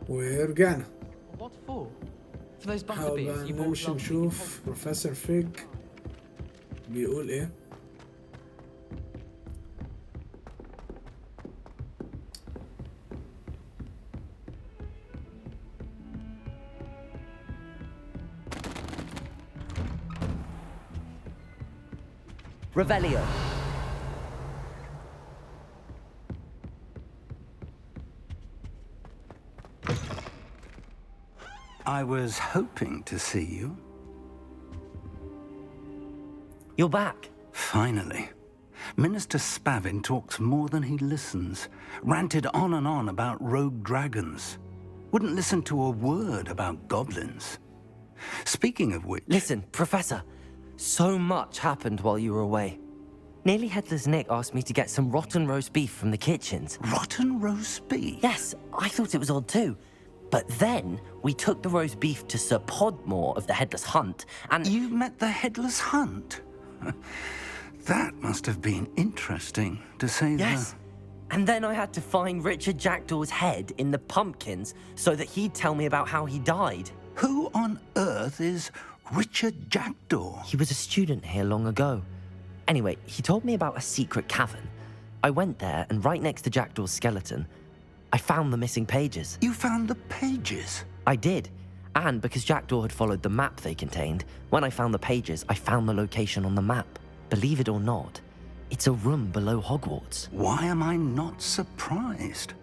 ورجعنا. What for? For those نحاول butterbeers بقى you bought نمشي last week in نشوف Hogwarts. بروفيسور فيج بيقول ايه. Revelio. I was hoping to see you. You're back. Finally. Minister Spavin talks more than he listens. Ranted on and on about rogue dragons. Wouldn't listen to a word about goblins. Speaking of which... Listen, Professor. So much happened while you were away. Nearly Headless Nick asked me to get some rotten roast beef from the kitchens. Rotten roast beef? Yes, I thought it was odd too. But then we took the roast beef to Sir Podmore of the Headless Hunt, and... You met the Headless Hunt? That must have been interesting, to say the... Yes. And then I had to find Richard Jackdaw's head in the pumpkins so that he'd tell me about how he died. Who on earth is Richard Jackdaw? He was a student here long ago. Anyway, he told me about a secret cavern. I went there, and right next to Jackdaw's skeleton, I found the missing pages. You found the pages? I did. And because Jackdaw had followed the map they contained, when I found the pages, I found the location on the map. Believe it or not, it's a room below Hogwarts. Why am I not surprised?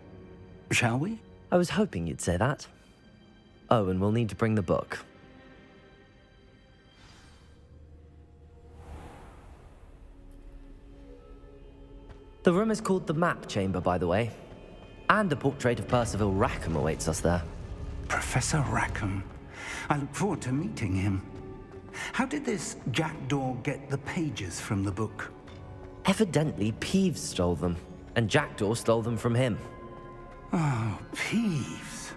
Shall we? I was hoping you'd say that. Oh, and we'll need to bring the book. The room is called the Map Chamber, by the way. And a portrait of Percival Rackham awaits us there. Professor Rackham. I look forward to meeting him. How did this Jackdaw get the pages from the book? Evidently, Peeves stole them, and Jackdaw stole them from him. Oh, Peeves.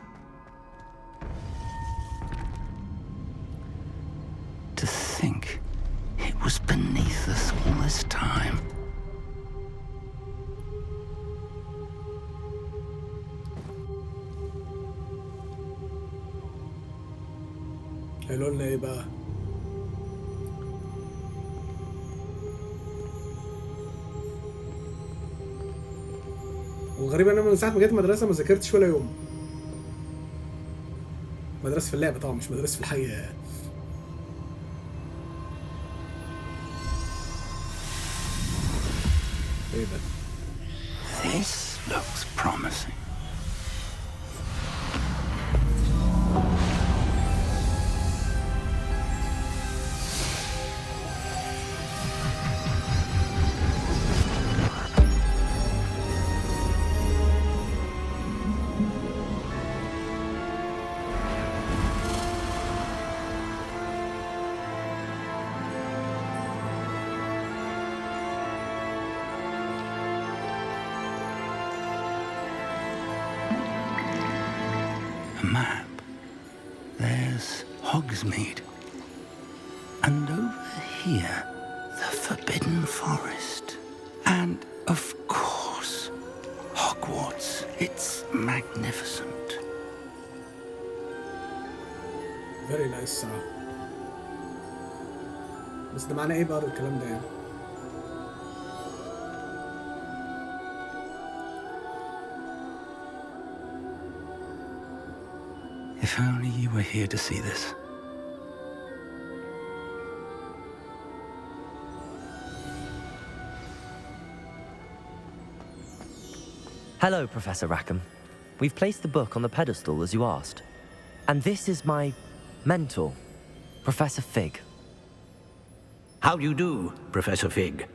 To think it was beneath us all this time. قالوا لنا ايه بقى؟ والغريب انا من ساعه ما جيت المدرسه ما ذاكرتش ولا يوم. مدرسه في اللعبه طبعا مش مدرسه في الحقيقه. ايه ده؟ This looks promising. Map. There's Hogsmeade. And over here, the Forbidden Forest. And, of course, Hogwarts. It's magnificent. Very nice صراحة. بس ده معناه ايه بقى الكلام ده يعني؟ If only you were here to see this. Hello, Professor Rackham. We've placed the book on the pedestal as you asked. And this is my mentor, Professor Fig. How do you do, Professor Fig?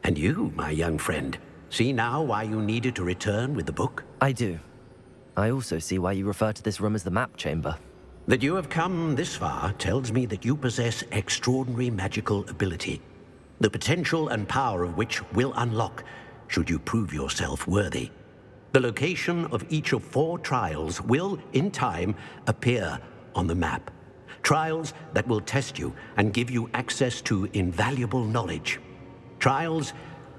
And you, my young friend, see now why you needed to return with the book? I do. I also see why you refer to this room as the Map Chamber. That you have come this far tells me that you possess extraordinary magical ability, the potential and power of which will unlock should you prove yourself worthy. The location of each of 4 trials will, in time, appear on the map. Trials that will test you and give you access to invaluable knowledge. Trials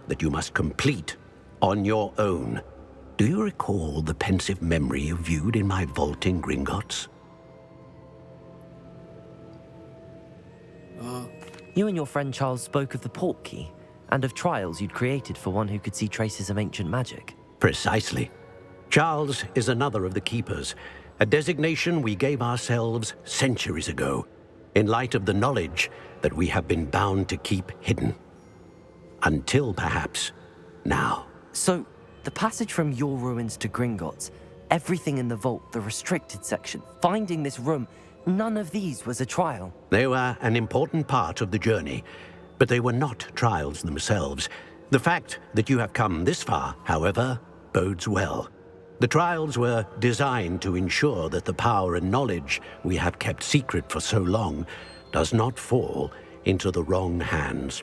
that you must complete on your own. Do you recall the pensive memory you viewed in my vault in Gringotts? You and your friend Charles spoke of the port key and of trials you'd created for one who could see traces of ancient magic. Precisely. Charles is another of the Keepers, a designation we gave ourselves centuries ago, in light of the knowledge that we have been bound to keep hidden. Until perhaps now. So, the passage from your ruins to Gringotts, everything in the vault, the restricted section, finding this room, none of these was a trial. They were an important part of the journey, but they were not trials themselves. The fact that you have come this far, however, bodes well. The trials were designed to ensure that the power and knowledge we have kept secret for so long does not fall into the wrong hands.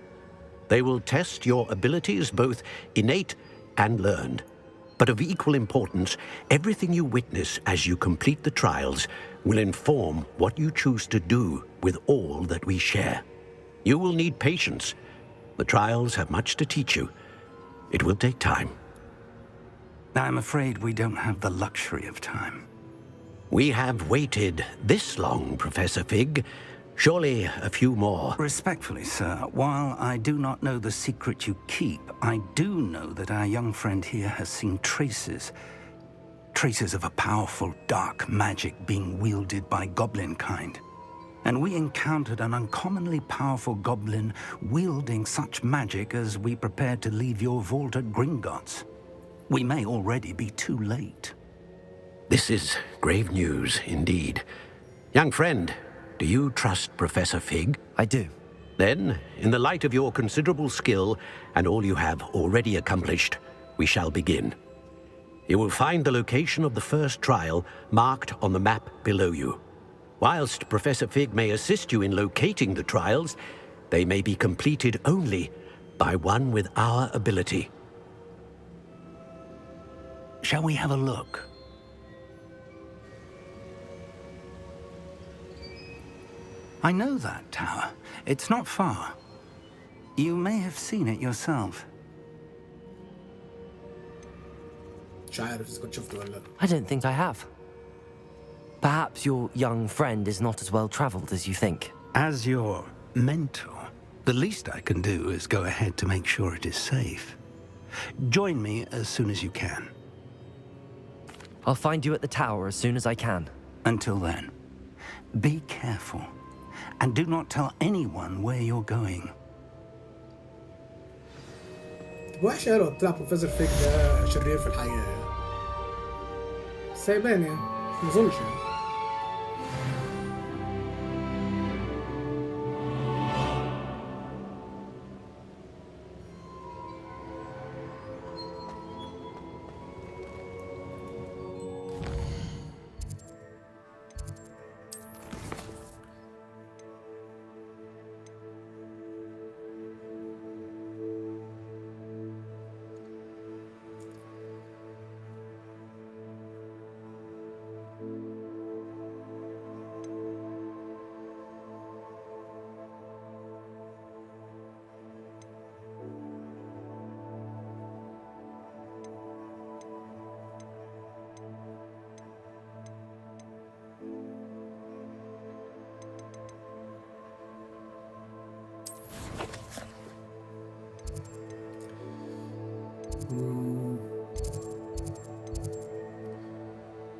They will test your abilities, both innate and learned. But of equal importance, everything you witness as you complete the trials will inform what you choose to do with all that we share. You will need patience. The trials have much to teach you. It will take time. I'm afraid we don't have the luxury of time. We have waited this long, Professor Fig. Surely a few more. Respectfully, sir, while I do not know the secret you keep, I do know that our young friend here has seen traces of a powerful dark magic being wielded by goblin kind. And we encountered an uncommonly powerful goblin wielding such magic as we prepared to leave your vault at Gringotts. We may already be too late. This is grave news indeed. Young friend, do you trust Professor Fig? I do. Then, in the light of your considerable skill and all you have already accomplished, we shall begin. You will find the location of the first trial marked on the map below you. Whilst Professor Fig may assist you in locating the trials, they may be completed only by one with our ability. Shall we have a look? I know that tower. It's not far. You may have seen it yourself. مش عارف إذا كنت شفته ولا لا. I don't think I have. Perhaps your young friend is not as well traveled as you think. As your mentor, the least I can do is go ahead to make sure it is safe. Join me as soon as you can. I'll find you at the tower as soon as I can. Until then, be careful. And do not tell anyone where you're going. وحش قالوا طلع بروفيسور فيك ده شرير في الحقيقة يعني. بس هيبان يعني. ما اظنش يعني.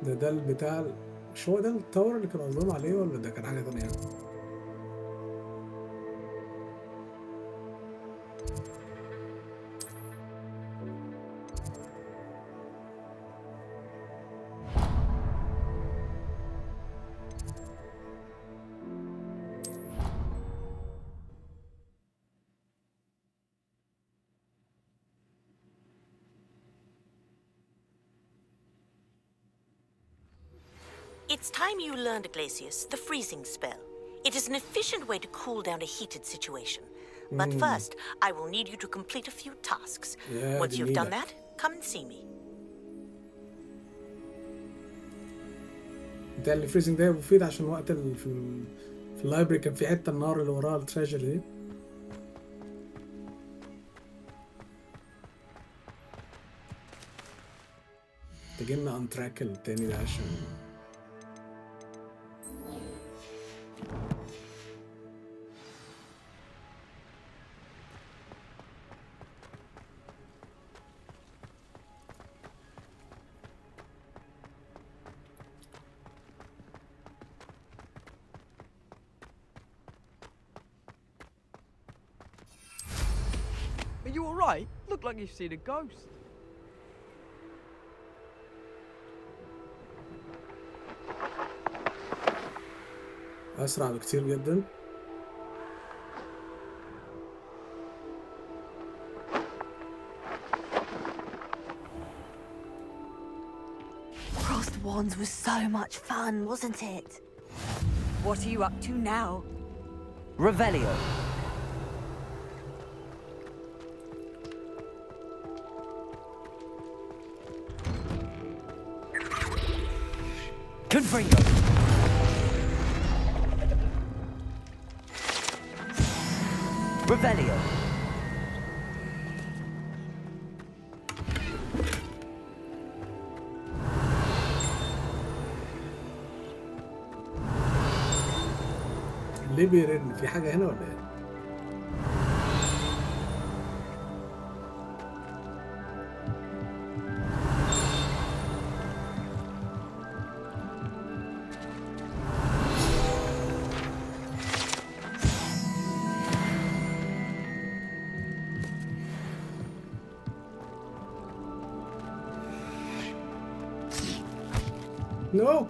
ده البتاع مش هو ده التاور اللي كانوا قصدهم عليه ولا ده كان حاجة تانية؟ It's time you learned, Glacius, the freezing spell. It is an efficient way to cool down a heated situation. But first, I will need you to complete a few tasks. Once you've done that, come and see me. ده الفريزنج ده مفيد عشان وقت في اللايبرري كان في حتة النار اللي وراها التريجر دي. محتاجين انتراك التاني ده عشان Are you alright? Look like you've seen a ghost. اسرع بكتير جدا. Crossed Wands was so much fun, wasn't it? What are you up to now? Revelio. Confringo. Revelio. ليه بيرن؟ في حاجة هنا ولا ايه؟ No.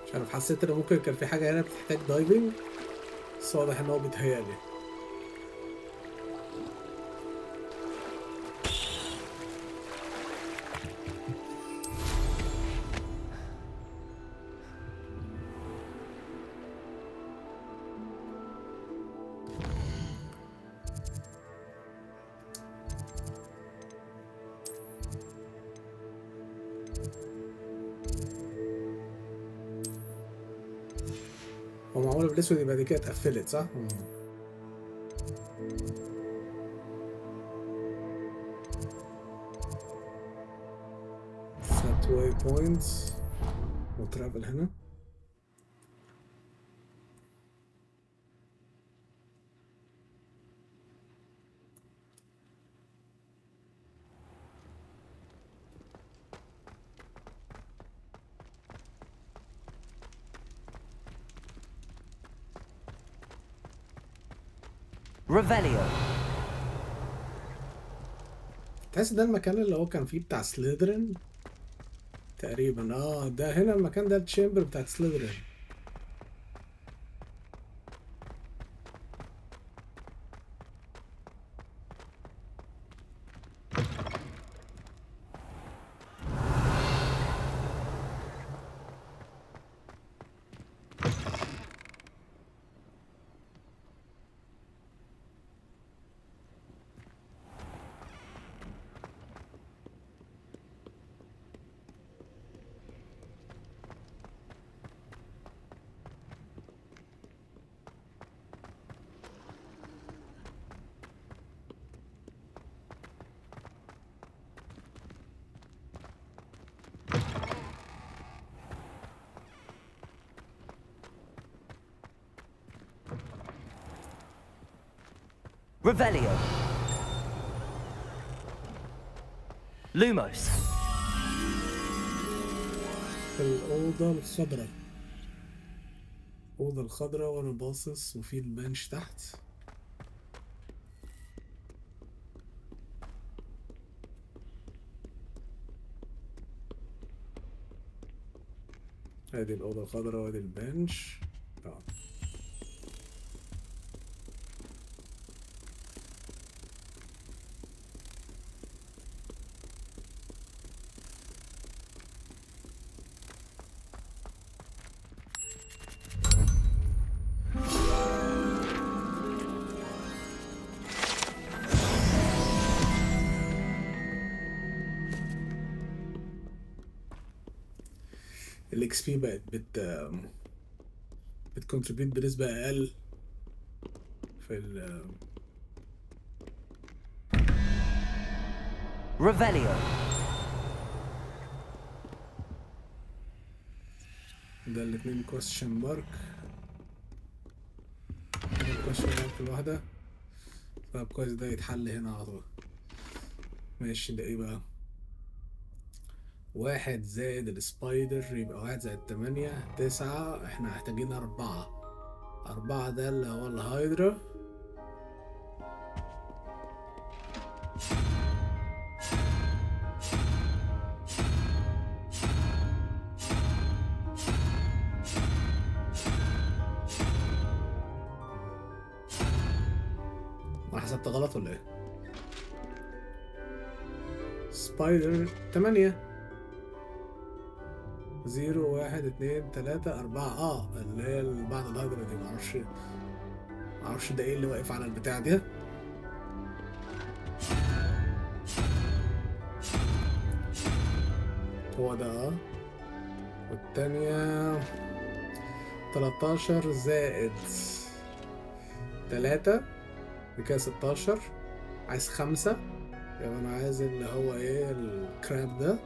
مش عارف، حسيت ان ممكن كان في حاجة هنا بتحتاج دايفنج، بس واضح ان هو بيتهيألي. هو معمولة بالاسود يبقى دي كده اتقفلت صح؟ set waypoints وترافل هنا. Revelio. تحس ده المكان اللي هو كان فيه بتاع سليذرين تقريبا. ده هنا المكان ده التشامبر بتاع سليذرين. Revelio. Lumos. في الأوضة الخضراء. الأوضة الخضراء وأنا باصص وفي البنش تحت. ادي الأوضة الخضراء وادي البنش. الاكس بي بقت بتكونتريبيوت بنسبة أقل في ال Revelio. ده الاتنين question mark. question mark الواحدة. طب كويس ده يتحل هنا على طول. ماشي ده ايه بقى؟ 1 زائد السبايدر يبقى 1 زائد 8 9. احنا محتاجين 4. 4 ده اللي هو الهايدرا. انا حسبت غلط ولا ايه؟ سبايدر 8 0 1 2 3 4 اللي هي اللي بعد الهايدرا دي. معرفش ده ايه اللي واقف على البتاع دي. هو ده والتانية 13 زائد 3 بكده 16. عايز 5. يبقى انا عايز اللي هو ايه الكراب ده.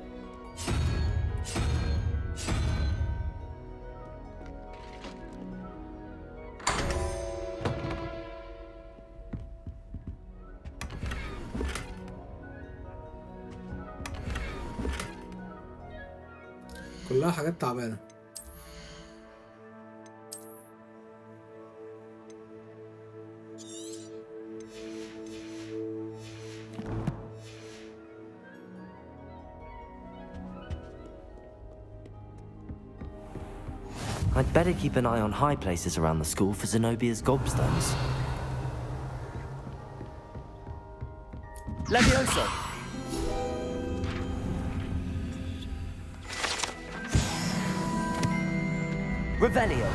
كلها حاجات تعبانة. I'd better keep an eye on high places around the school for Zenobia's gobstones. Levioso! Revelio.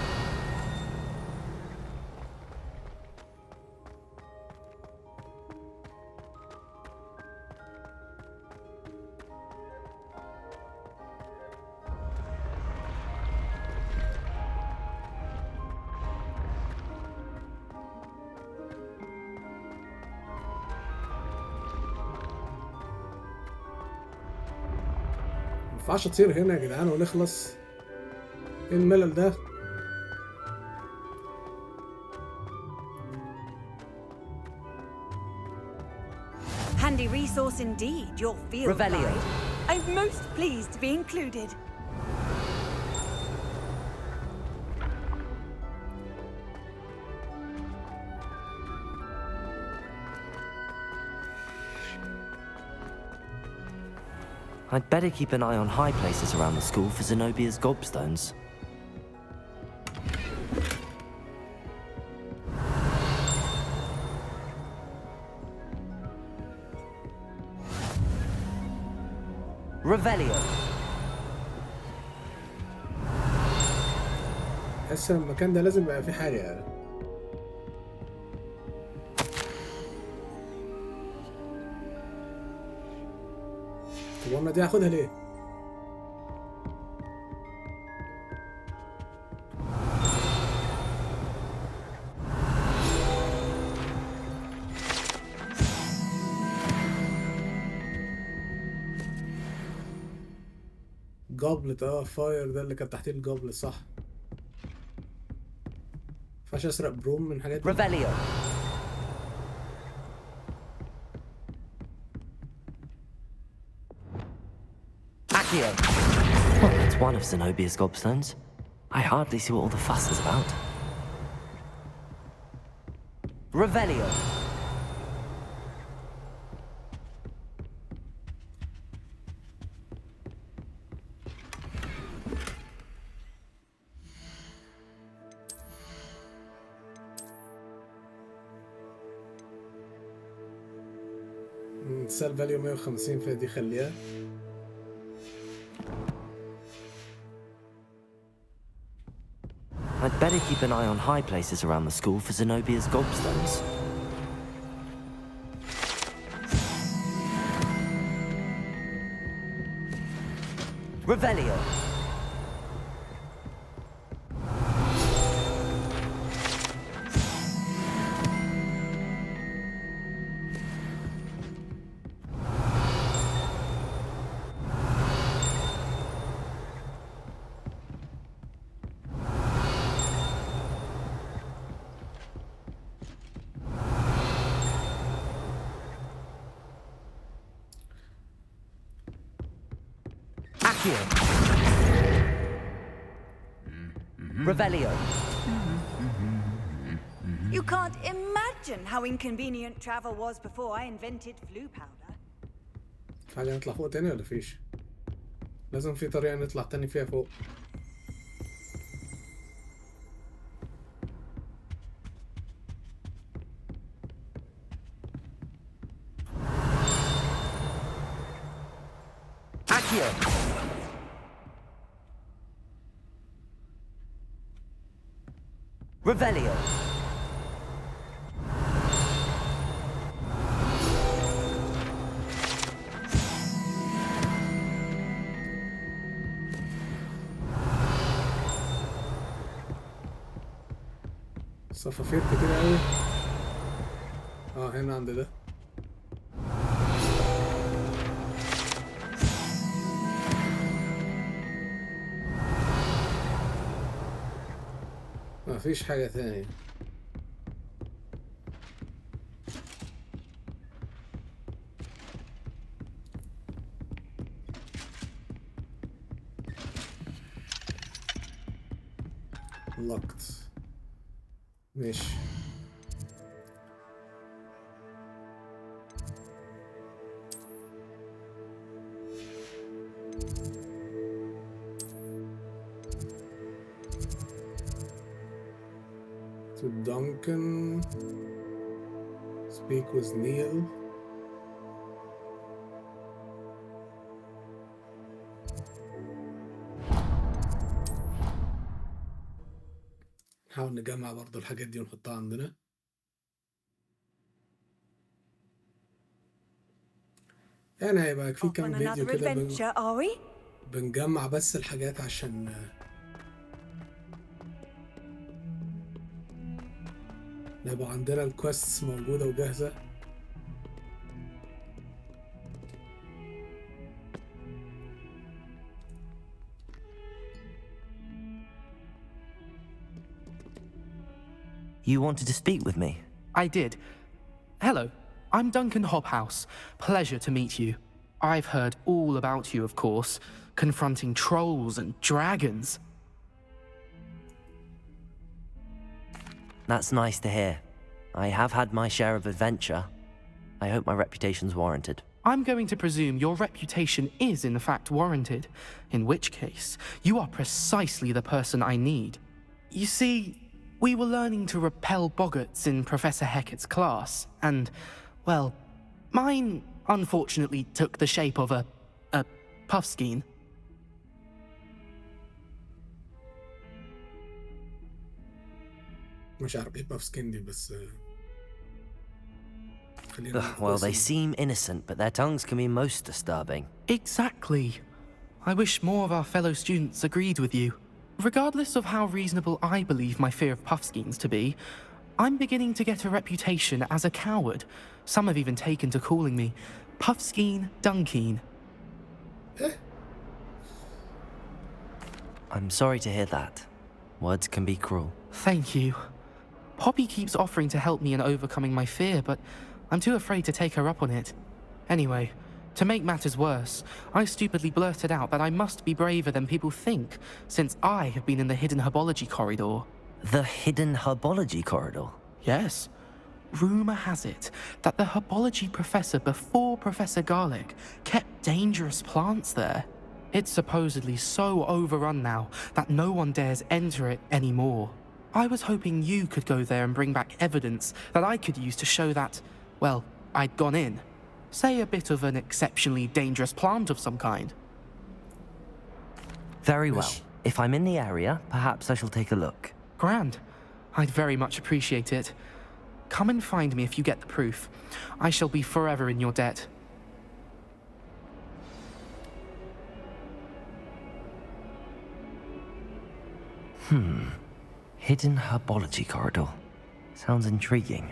مينفعش اطير هنا يا جدعان ونخلص. ايه الملل ده؟ Handy resource indeed, your field Revelio. guide. I'm most pleased to be included. I'd better keep an eye on high places around the school for Zenobia's gobstones. Revelio. حاسس المكان ده لازم يبقى فيه حاجة يعني. طب وانا دي هاخدها ليه؟ جابلت فاير ده اللي كان تحتيه الجابلت صح. مينفعش اسرق بروم من حاجات دي. Revelio. Accio. Well, that's one of Zenobia's gobstones. I hardly see what all the fuss is about. Revelio. سال فاليو 150 فدي خليها. I'd better keep an eye on high places around the school for Zenobia's gobstones. Revelio. Accio. Revelio. You can't imagine how inconvenient travel was before I invented Floo powder. حاجة نطلع فوق تاني ولا فيش؟ لازم في طريقة نطلع تاني فيها فوق. Accio. Revelio. صفافير كتير قوي. هنا عند ده. مفيش حاجة تانية. locked. ماشي. To Duncan. Speak with Neil. نحاول نجمع برضو الحاجات دي ونحطها عندنا. يعني هيبقى في كام فيديو كده بنجمع بس الحاجات عشان نبقى عندنا الكويستس موجودة وجاهزة. You wanted to speak with me? I did. Hello, I'm Duncan Hobhouse. Pleasure to meet you. I've heard all about you, of course, confronting trolls and dragons. That's nice to hear. I have had my share of adventure. I hope my reputation's warranted. I'm going to presume your reputation is in fact warranted, in which case, you are precisely the person I need. You see, we were learning to repel boggarts in Professor Hecat's class, and, well, mine unfortunately took the shape of a puffskein. مش عارف ايه puffskein دي بس well, they seem innocent, but their tongues can be most disturbing. Exactly. I wish more of our fellow students agreed with you. Regardless of how reasonable I believe my fear of puffskeins to be, I'm beginning to get a reputation as a coward. Some have even taken to calling me Puffskein Dunkeen. I'm sorry to hear that. Words can be cruel. Thank you. Poppy keeps offering to help me in overcoming my fear, but I'm too afraid to take her up on it. Anyway, to make matters worse, I stupidly blurted out that I must be braver than people think, since I have been in the hidden herbology corridor. The hidden herbology corridor? Yes. Rumour has it that the herbology professor before Professor Garlic kept dangerous plants there. It's supposedly so overrun now that no one dares enter it anymore. I was hoping you could go there and bring back evidence that I could use to show that, well, I'd gone in. Say a bit of an exceptionally dangerous plant of some kind. Very well. If I'm in the area, perhaps I shall take a look. Grand. I'd very much appreciate it. Come and find me if you get the proof. I shall be forever in your debt. Hidden herbology corridor. Sounds intriguing.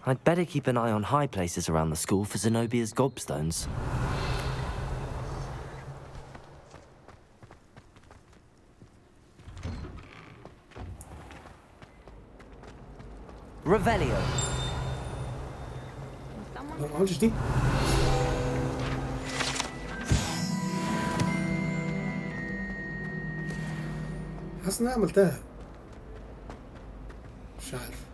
I'd better keep an eye on high places around the school for Zenobia's gobstones. Revelio. لا ما عملتش دي. حاسس ان انا عملتها، مش عارف.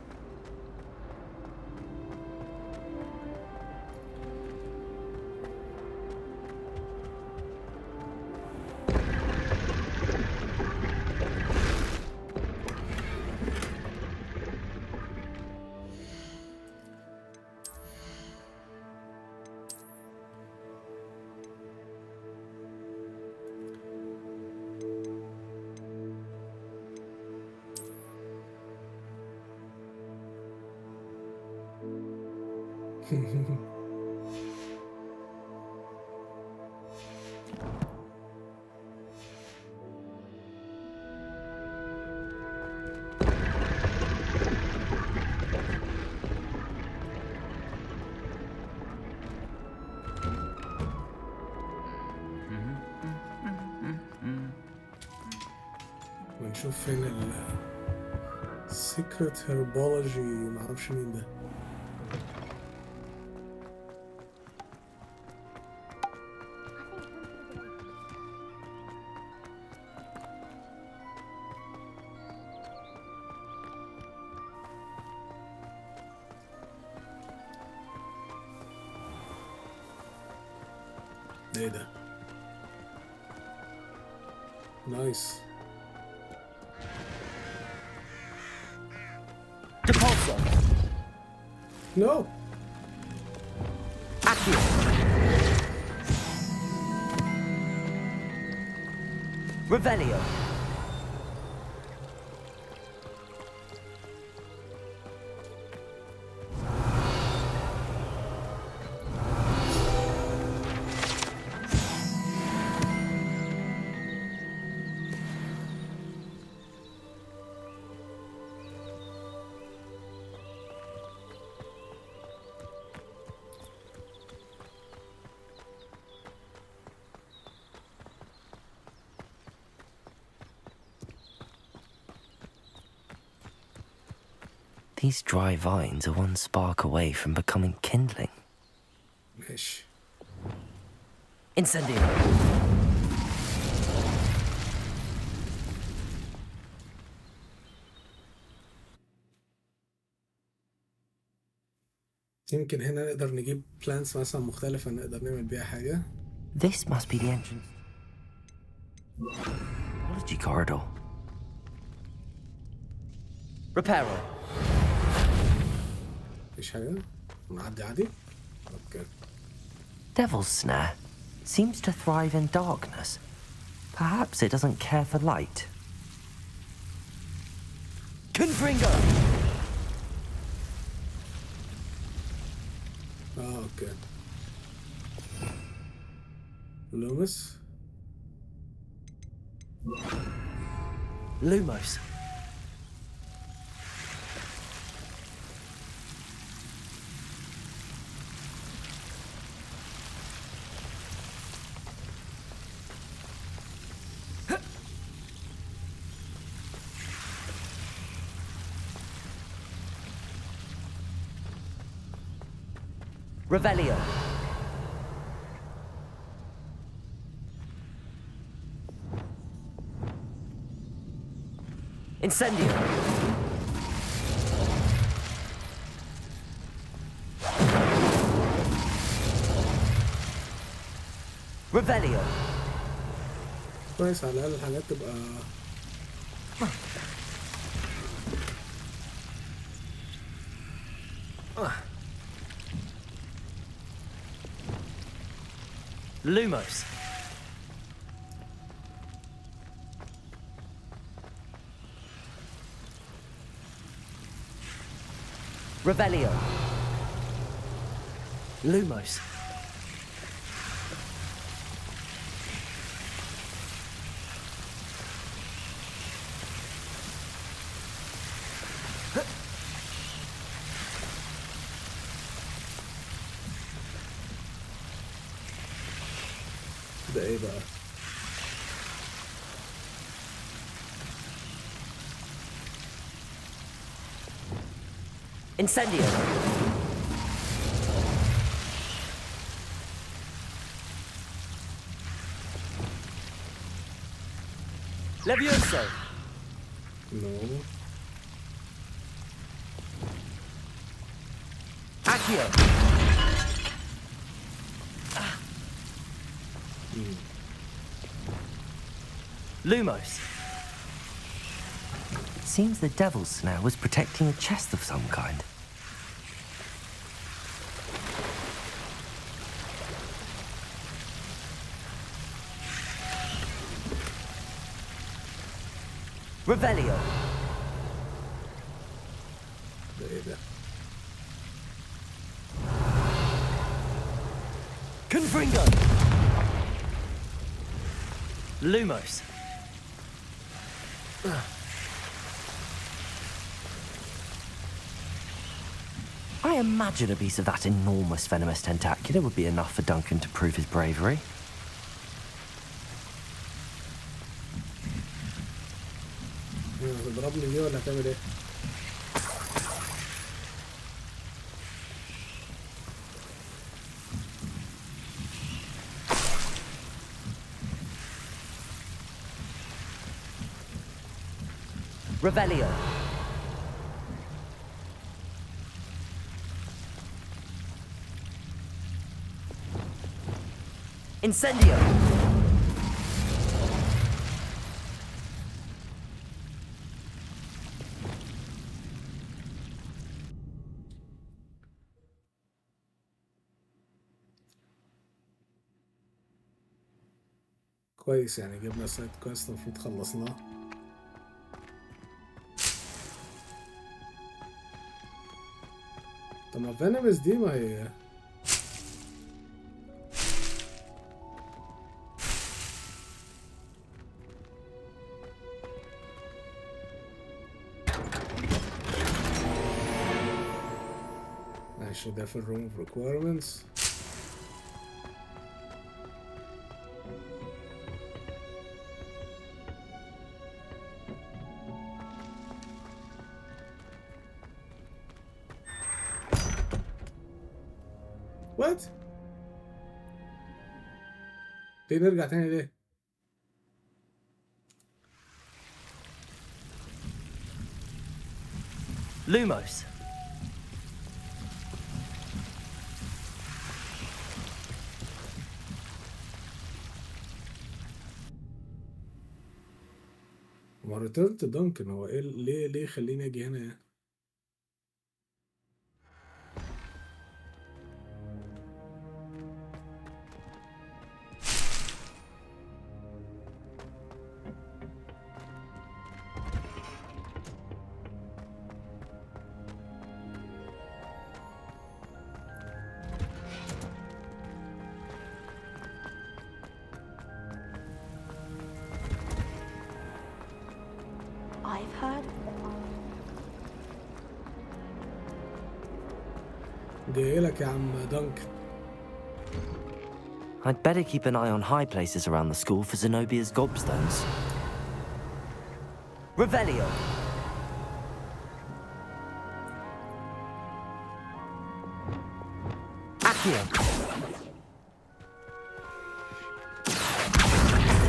ونشوف فين السيكريت هيربولوجي، معرفش مين ده. ايه ده؟ نايس. Depulso. No. Accio. Revelio. These dry vines are one spark away from becoming kindling. ماشي. Incendio. يمكن هنا نقدر نجيب plants مثلا مختلفة نقدر نعمل بيها حاجة. This must be the entrance. Apology corridor. Reparo. مفيش حاجة؟ نعدي عادي؟ اوكي. Devil's snare seems to thrive in darkness. Perhaps it doesn't care for light. Confringo! اوكي. لومس. Lumos. Revelio. Incendio. Revelio. كويس، على الأقل الحاجات تبقى Lumos. Revelio. Lumos. ده ايه بقى؟ Incendio. Levioso. No. Accio. Lumos. Seems the devil's snare was protecting a chest of some kind. Revelio. ده ايه ده؟ Confringo. Lumos. I imagine a piece of that enormous venomous tentacular would be enough for Duncan to prove his bravery. هتضربني دي ولا هتعمل ايه؟ Revelio. Incendio. كويس يعني جبنا سايد كويست المفروض خلصناه. طب ما فينومس دي ما هي ماشي ده في الروم اوف ريكويرمنتس. وات؟ ليه نرجع تاني ليه؟ Lumos. ما ريتيرن دانكن هو ايه ليه خليني اجي هنا يعني؟ I've heard. جايلك يا عم دانكن. I'd better keep an eye on high places around the school for Zenobia's gobstones. Revelio. Accio.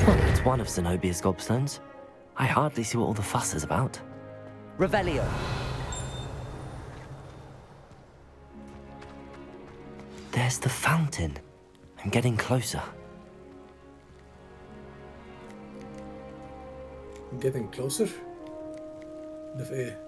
Well, it's one of Zenobia's gobstones. I hardly see what all the fuss is about. Revelio. There's the fountain. I'm getting closer. Getting closer. ده في ايه؟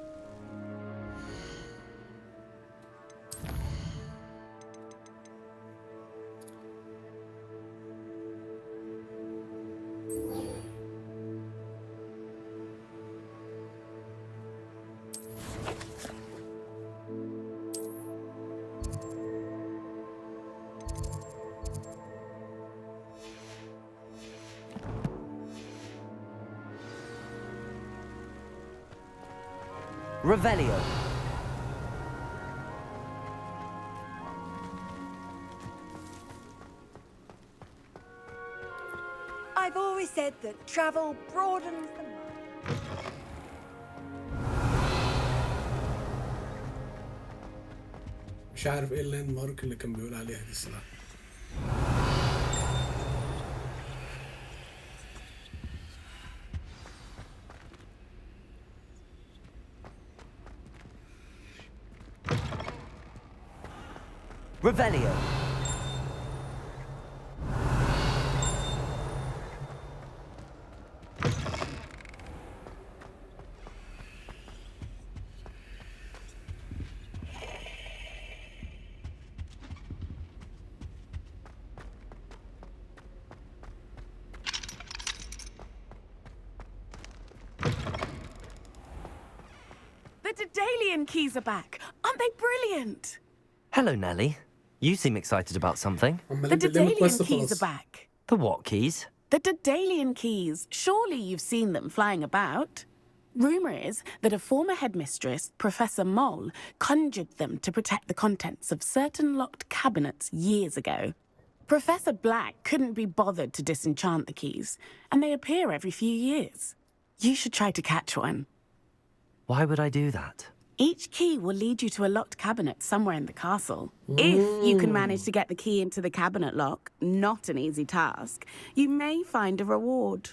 Revelio. I've always said that travel broadens the mind. مش عارف ايه اللاند مارك اللي كان بيقول عليها دي الصراحة. Revelio. The Daedalian keys are back. Aren't they brilliant? Hello, Nellie. You seem excited about something. The Daedalian keys are back. The what keys? The Daedalian keys. Surely you've seen them flying about. Rumour is that a former headmistress, Professor Moll, conjured them to protect the contents of certain locked cabinets years ago. Professor Black couldn't be bothered to disenchant the keys, and they appear every few years. You should try to catch one. Why would I do that? Each key will lead you to a locked cabinet somewhere in the castle. If you can manage to get the key into the cabinet lock, not an easy task, you may find a reward.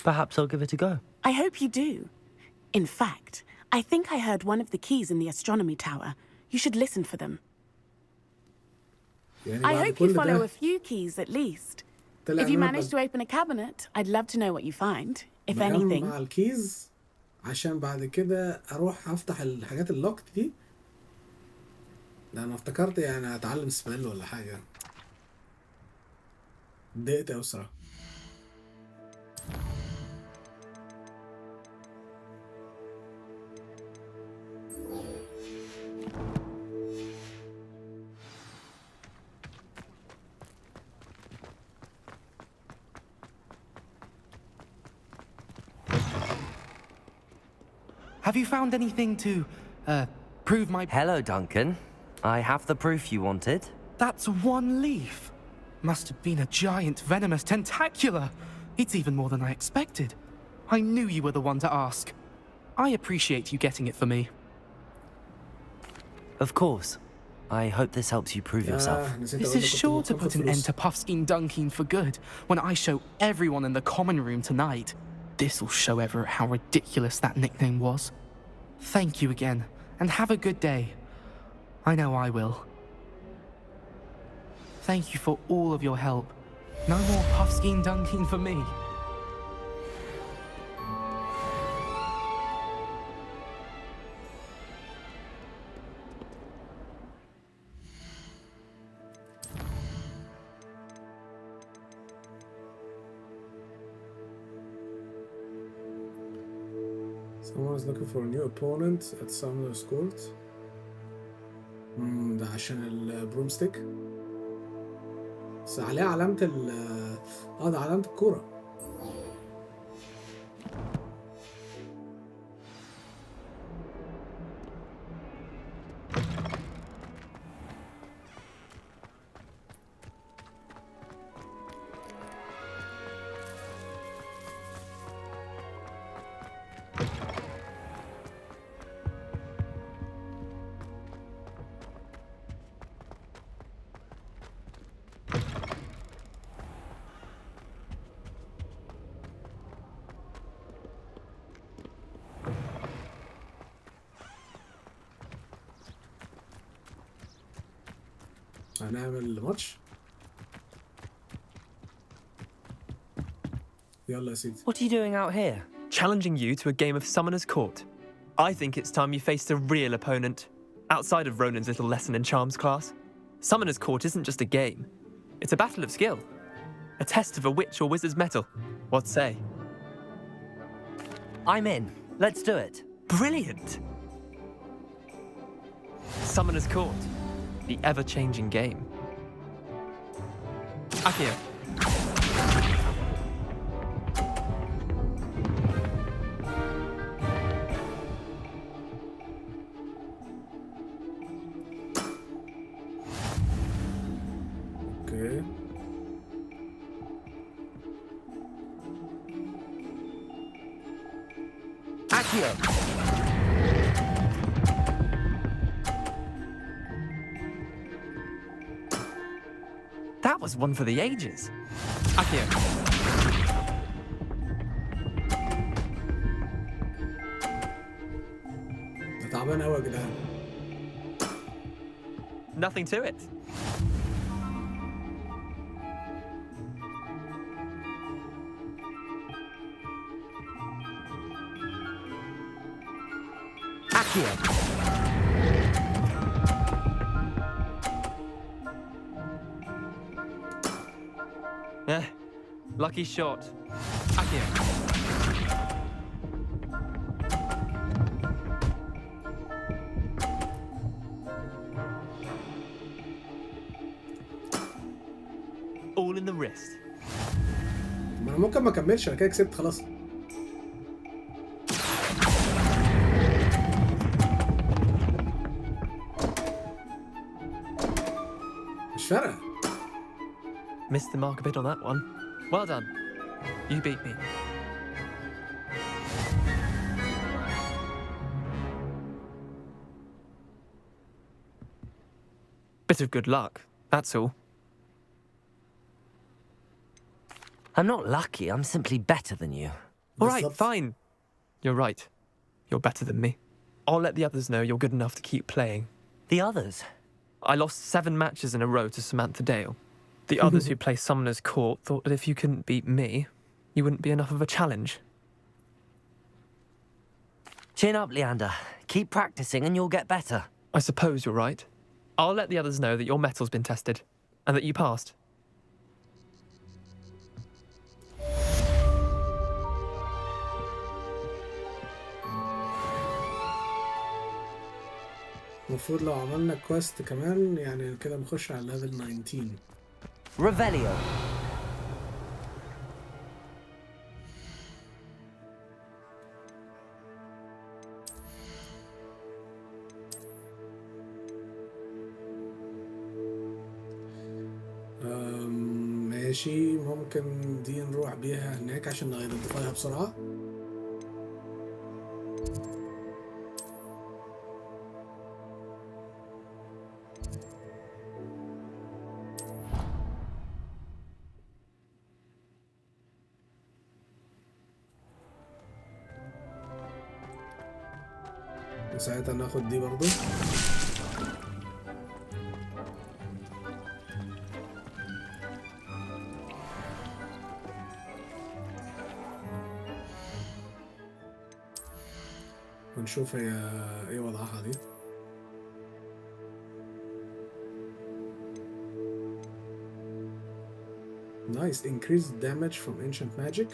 Perhaps I'll give it a go. I hope you do. In fact, I think I heard one of the keys in the astronomy tower. You should listen for them. I hope you follow a few keys at least. If you manage to open a cabinet, I'd love to know what you find, if anything. مع الكيز عشان بعد كده اروح افتح الحاجات اللوكت دي. ده انا افتكرت يعني اتعلم سبيل ولا حاجه. اتضايقت اوي الصراحه. Have you found anything to, prove my... Hello, Duncan. I have the proof you wanted. That's one leaf. Must have been a giant venomous tentacula. It's even more than I expected. I knew you were the one to ask. I appreciate you getting it for me. Of course. I hope this helps you prove yourself. This is sure to put an end to Puffskein Dunking for good when I show everyone in the common room tonight. This'll show Everett how ridiculous that nickname was. Thank you again, and have a good day. I know I will. Thank you for all of your help. No more Puffskein Dunking for me. Someone is looking for a new opponent at Summoner's Court. ده عشان البرومستيك. بس عليه علامة ده علامة الكورة. هنعمل ماتش. يلا يا سيدي. What are you doing out here? Challenging you to a game of Summoner's Court. I think it's time you faced a real opponent, outside of Ronan's little lesson in charms class. Summoner's Court isn't just a game. It's a battle of skill. A test of a witch or wizard's mettle. What say? I'm in. Let's do it. Brilliant! Summoner's Court. The ever-changing game. Akio. Okay. Akio. That was one for the ages. Akio. ده تعبان قوي يا جدعان. Nothing to it. Lucky shot. Akio. All in the wrist. ما انا ممكن ما اكملش، انا كده كسبت خلاص. مش فارقة. Missed the mark a bit on that one. Well done. You beat me. Bit of good luck, that's all. I'm not lucky, I'm simply better than you. All right, fine. You're right. You're better than me. I'll let the others know you're good enough to keep playing. The others? I lost 7 matches in a row to Samantha Dale. The others who play Summoner's Court thought that if you couldn't beat me, you wouldn't be enough of a challenge. Chin up, Leander. Keep practicing and you'll get better. I suppose you're right. I'll let the others know that your metal's been tested, and that you passed. المفروض لو عملنا كويست كمان يعني كده نخش على ليفل 19. Revelio. ماشي، ممكن دي نروح بيها هناك عشان نايدنتيفايها بسرعة. وساعتها ناخد دي برضو. ونشوف هي ايه وضعها دي. Nice, increased damage from ancient magic.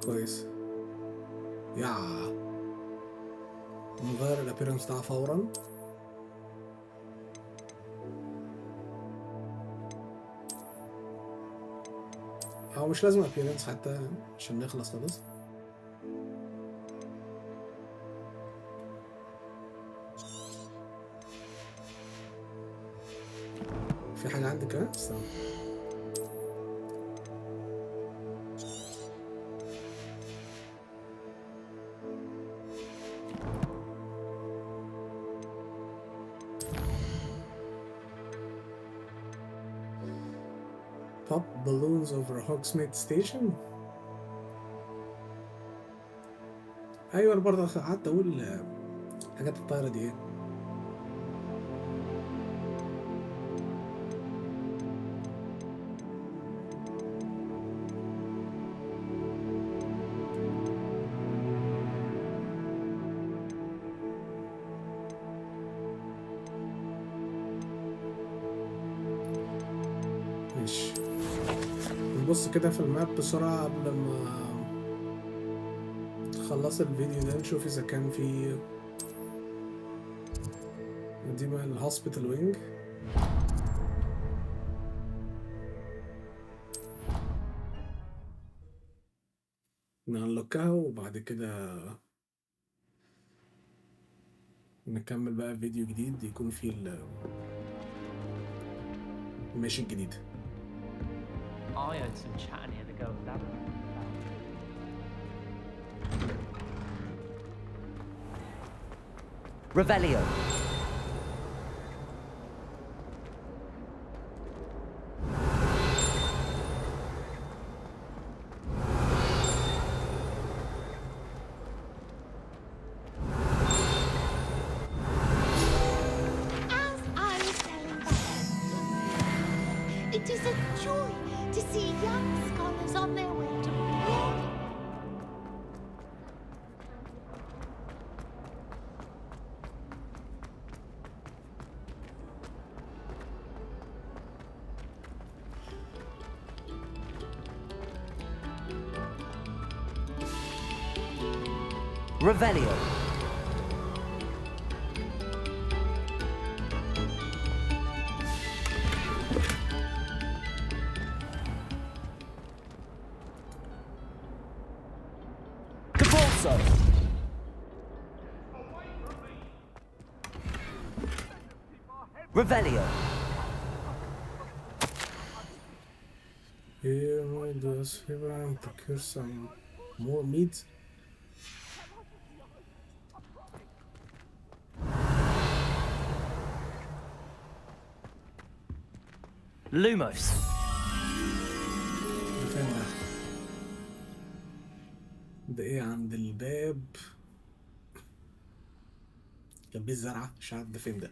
كويس. يا نغير الابيرنس بتاعها فورا. او مش لازم ابيرنس حتى عشان نخلص خلاص. في حاجة عندك كمان؟ استنى. Pop balloons over Hogsmeade Station. ايوه انا برضه قعدت اقول حاجات الطايرة دي ايه. ماشي، نبص كده في الماب بسرعة قبل ما نخلص الفيديو ده، نشوف إذا كان في دي بقى الهوسبيتال وينج. نانلوكها وبعد كده نكمل بقى فيديو جديد يكون فيه الماشي الجديد. I heard some chat near the girl's dad. Revelio. It is a joy to see young scholars on their way to broad. Revelio. Cabalso. Revelio. Here, does Abraham procure some more meat? Lumos. فين ده؟ ده ايه عند الباب؟ جنب الزرعة، مش عارف ده فين ده.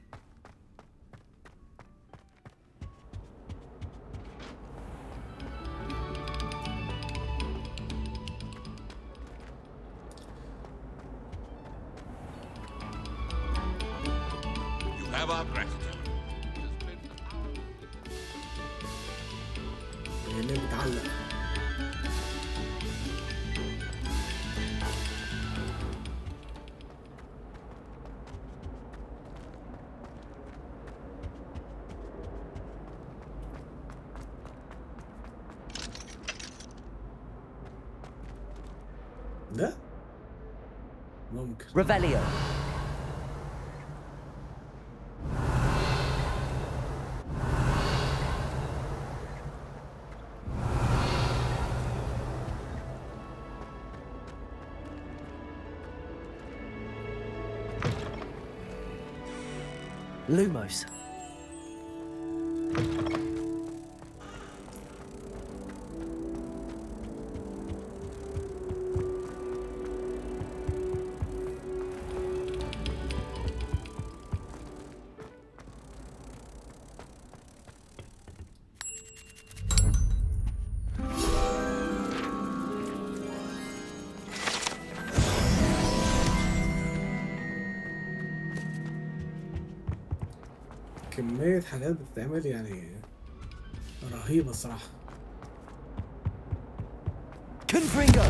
You have our gratitude. اللي بتعلق. ده ممكن. Revelio. Lumos. كمية حاجات بتتعمل يعني رهيبة الصراحة. Confringo.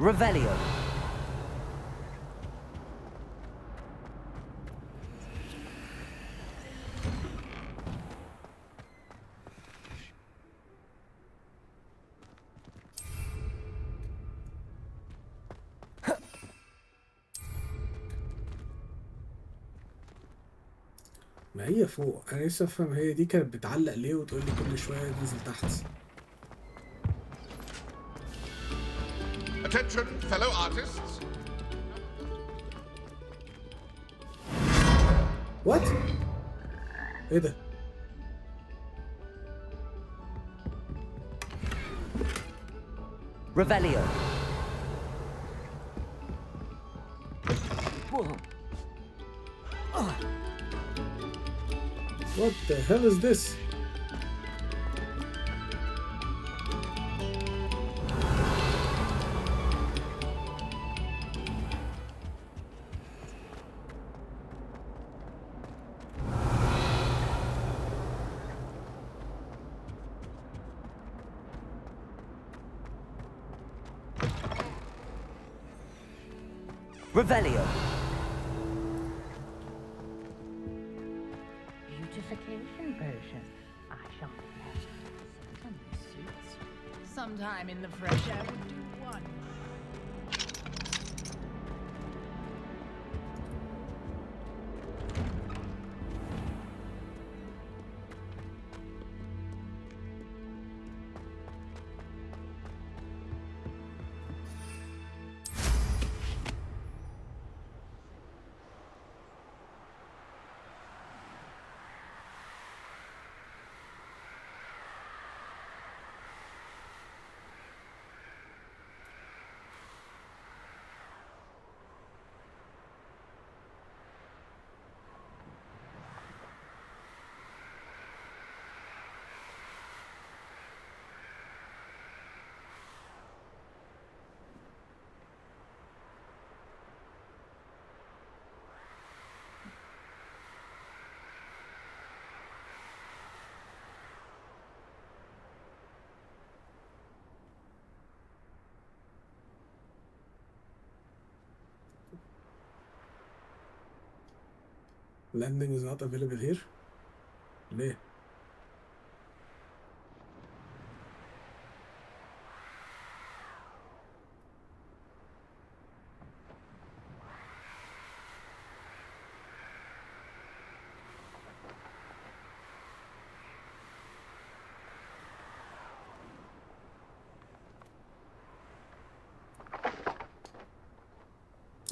Revelio. ما هي فوق، انا لسه افهم هي دي كانت بتعلق ليه وتقول لي كل شويه ننزل تحت. Attention, fellow artists. وات؟ ايه ده؟ Revelio. What the hell is this? Revelio. Beautification potion. I shall have some suits. Sometime in the fresh air would do one. Landing is not available here. ليه؟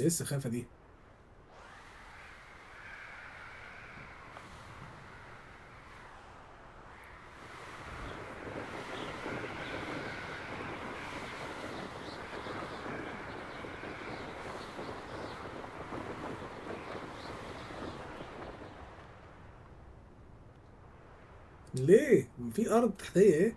ايه السخافة دي؟ ليه؟ في أرض تحتية ايه؟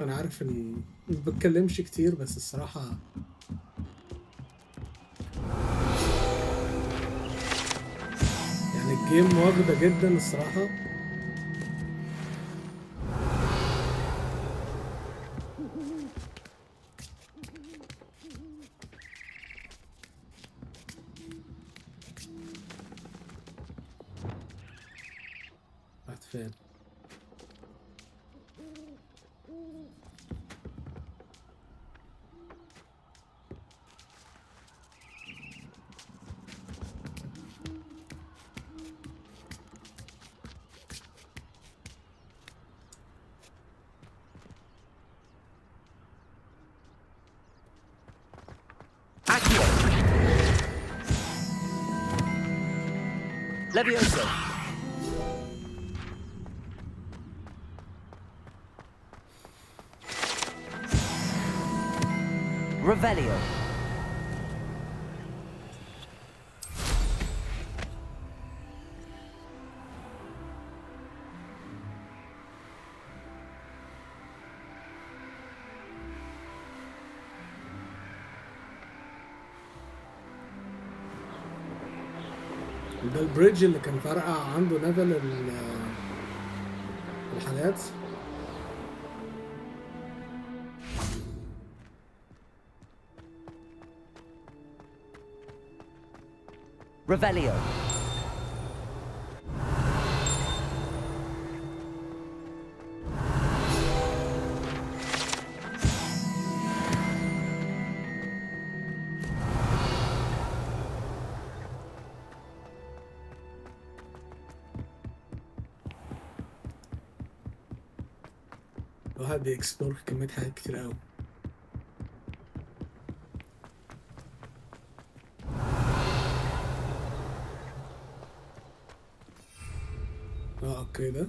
انا عارف ان ما بتكلمش كتير بس الصراحة يعني الجيم واخدة جدا الصراحة. رحت فين؟ Levioso. Revelio. ده البريدج اللي كان فرقع عنده نفل الحاجات. Revelio. الواحد بيكسبلور كمية حاجات كتير قوي. اوكي ده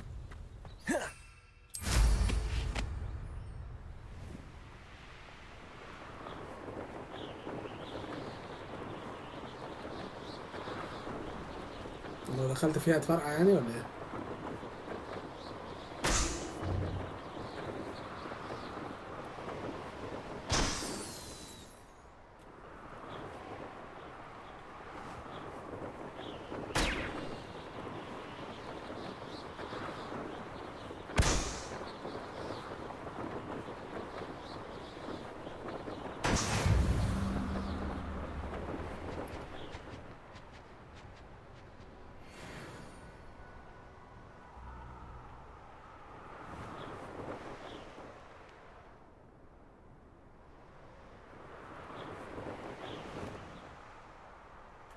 لو دخلت فيها هتفرقع يعني ولا ايه؟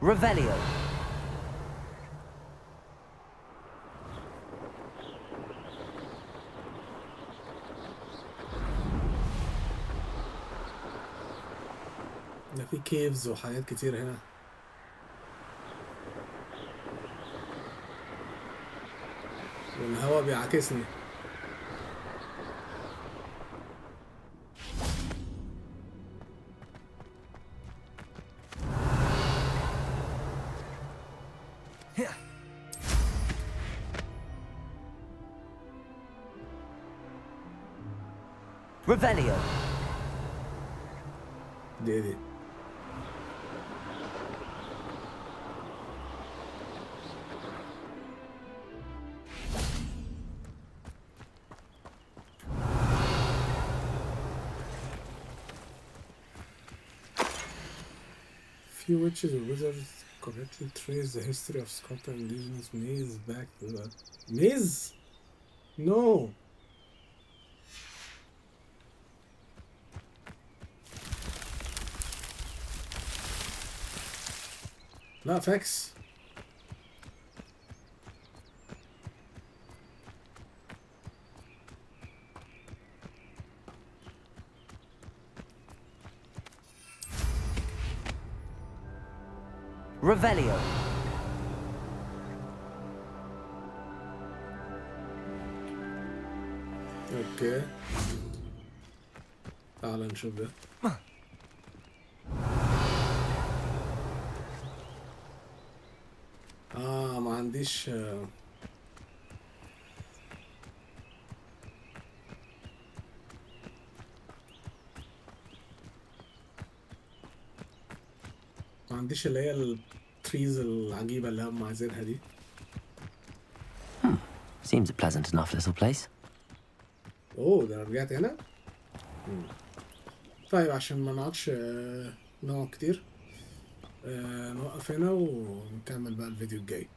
Revelio. ده في كيفز وحاجات كتير هنا. والهواء بيعاكسني. Revelio. دي Few witches or wizards correctly trace the history of Scotland indigenous maze back to the maze? No. لا فاكس. Revelio. اوكي تعال نشوف ده. ما عنديش اللي هي التريز العجيبة اللي هم عايزينها دي. Seems a pleasant enough little place. اوه ده انا رجعت هنا. طيب عشان ما نقعدش نقعد كتير نوقف هنا ونكمل بقى الفيديو الجاي.